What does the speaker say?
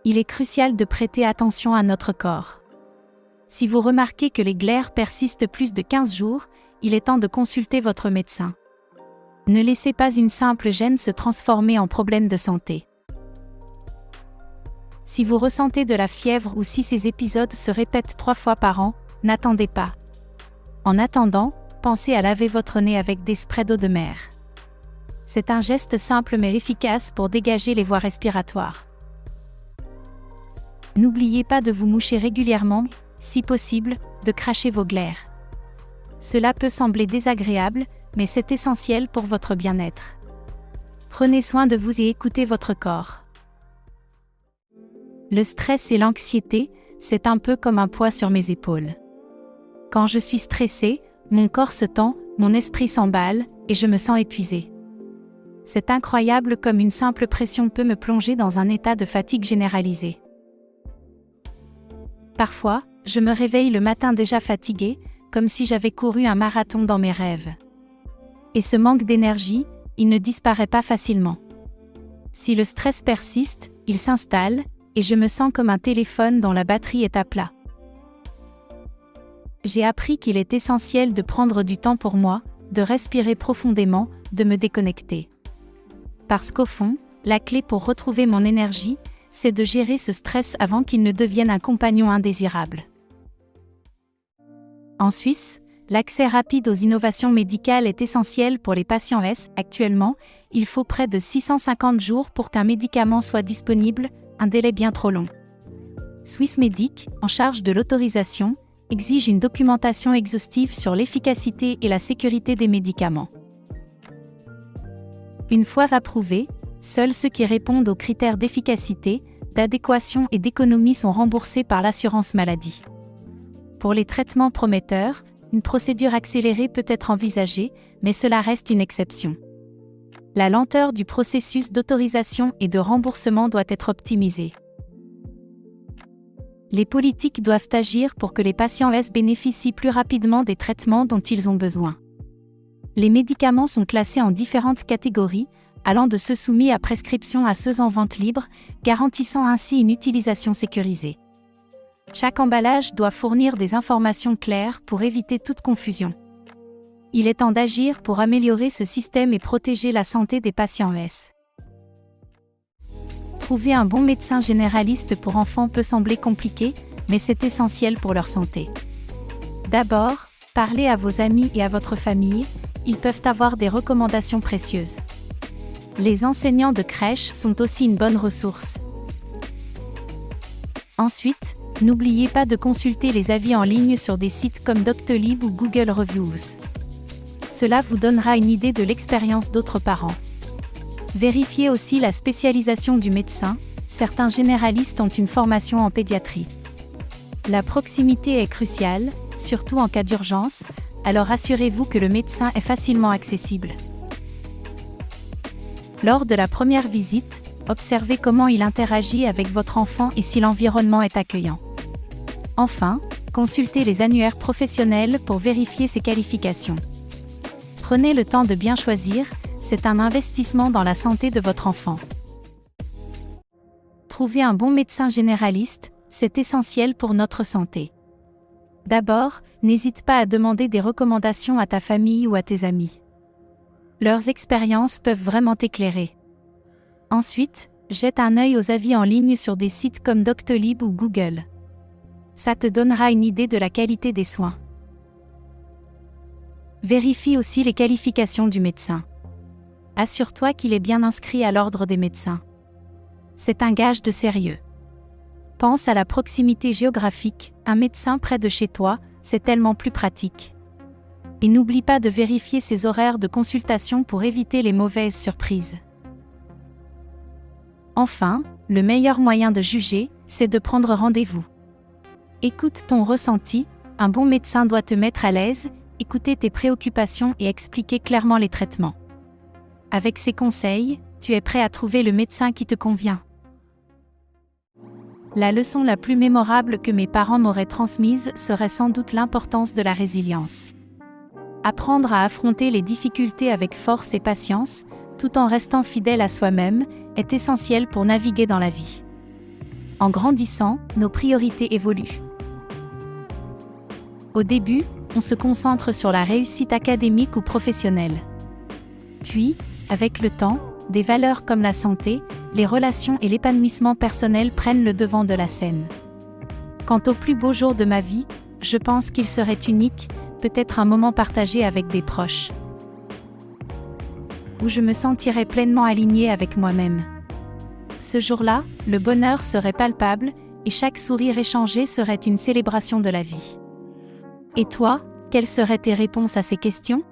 Il est crucial de prêter attention à notre corps. Si vous remarquez que les glaires persistent plus de 15 jours, il est temps de consulter votre médecin. Ne laissez pas une simple gêne se transformer en problème de santé. Si vous ressentez de la fièvre ou si ces épisodes se répètent 3 fois par an, n'attendez pas. En attendant, pensez à laver votre nez avec des sprays d'eau de mer. C'est un geste simple mais efficace pour dégager les voies respiratoires. N'oubliez pas de vous moucher régulièrement, si possible, de cracher vos glaires. Cela peut sembler désagréable, mais c'est essentiel pour votre bien-être. Prenez soin de vous et écoutez votre corps. Le stress et l'anxiété, c'est un peu comme un poids sur mes épaules. Quand je suis stressée, mon corps se tend, mon esprit s'emballe, et je me sens épuisée. C'est incroyable comme une simple pression peut me plonger dans un état de fatigue généralisée. Parfois, je me réveille le matin déjà fatiguée, comme si j'avais couru un marathon dans mes rêves. Et ce manque d'énergie, il ne disparaît pas facilement. Si le stress persiste, il s'installe, et je me sens comme un téléphone dont la batterie est à plat. J'ai appris qu'il est essentiel de prendre du temps pour moi, de respirer profondément, de me déconnecter. Parce qu'au fond, la clé pour retrouver mon énergie, c'est de gérer ce stress avant qu'il ne devienne un compagnon indésirable. En Suisse, l'accès rapide aux innovations médicales est essentiel pour les patients S. Actuellement, il faut près de 650 jours pour qu'un médicament soit disponible, un délai bien trop long. Swissmedic, en charge de l'autorisation, exige une documentation exhaustive sur l'efficacité et la sécurité des médicaments. Une fois approuvés, seuls ceux qui répondent aux critères d'efficacité, d'adéquation et d'économie sont remboursés par l'assurance maladie. Pour les traitements prometteurs, une procédure accélérée peut être envisagée, mais cela reste une exception. La lenteur du processus d'autorisation et de remboursement doit être optimisée. Les politiques doivent agir pour que les patients S bénéficient plus rapidement des traitements dont ils ont besoin. Les médicaments sont classés en différentes catégories, allant de ceux soumis à prescription à ceux en vente libre, garantissant ainsi une utilisation sécurisée. Chaque emballage doit fournir des informations claires pour éviter toute confusion. Il est temps d'agir pour améliorer ce système et protéger la santé des patients S. Trouver un bon médecin généraliste pour enfants peut sembler compliqué, mais c'est essentiel pour leur santé. D'abord, parlez à vos amis et à votre famille, ils peuvent avoir des recommandations précieuses. Les enseignants de crèche sont aussi une bonne ressource. Ensuite, n'oubliez pas de consulter les avis en ligne sur des sites comme Doctolib ou Google Reviews. Cela vous donnera une idée de l'expérience d'autres parents. Vérifiez aussi la spécialisation du médecin, certains généralistes ont une formation en pédiatrie. La proximité est cruciale, surtout en cas d'urgence, alors assurez-vous que le médecin est facilement accessible. Lors de la première visite, observez comment il interagit avec votre enfant et si l'environnement est accueillant. Enfin, consultez les annuaires professionnels pour vérifier ses qualifications. Prenez le temps de bien choisir, c'est un investissement dans la santé de votre enfant. Trouver un bon médecin généraliste, c'est essentiel pour notre santé. D'abord, n'hésite pas à demander des recommandations à ta famille ou à tes amis. Leurs expériences peuvent vraiment t'éclairer. Ensuite, jette un œil aux avis en ligne sur des sites comme Doctolib ou Google. Ça te donnera une idée de la qualité des soins. Vérifie aussi les qualifications du médecin. Assure-toi qu'il est bien inscrit à l'ordre des médecins. C'est un gage de sérieux. Pense à la proximité géographique, un médecin près de chez toi, c'est tellement plus pratique. Et n'oublie pas de vérifier ses horaires de consultation pour éviter les mauvaises surprises. Enfin, le meilleur moyen de juger, c'est de prendre rendez-vous. Écoute ton ressenti, un bon médecin doit te mettre à l'aise, écouter tes préoccupations et expliquer clairement les traitements. Avec ces conseils, tu es prêt à trouver le médecin qui te convient. La leçon la plus mémorable que mes parents m'auraient transmise serait sans doute l'importance de la résilience. Apprendre à affronter les difficultés avec force et patience, tout en restant fidèle à soi-même, est essentiel pour naviguer dans la vie. En grandissant, nos priorités évoluent. Au début, on se concentre sur la réussite académique ou professionnelle. Puis, avec le temps, des valeurs comme la santé, les relations et l'épanouissement personnel prennent le devant de la scène. Quant au plus beau jour de ma vie, je pense qu'il serait unique, peut-être un moment partagé avec des proches, où je me sentirais pleinement alignée avec moi-même. Ce jour-là, le bonheur serait palpable, et chaque sourire échangé serait une célébration de la vie. Et toi, quelles seraient tes réponses à ces questions ?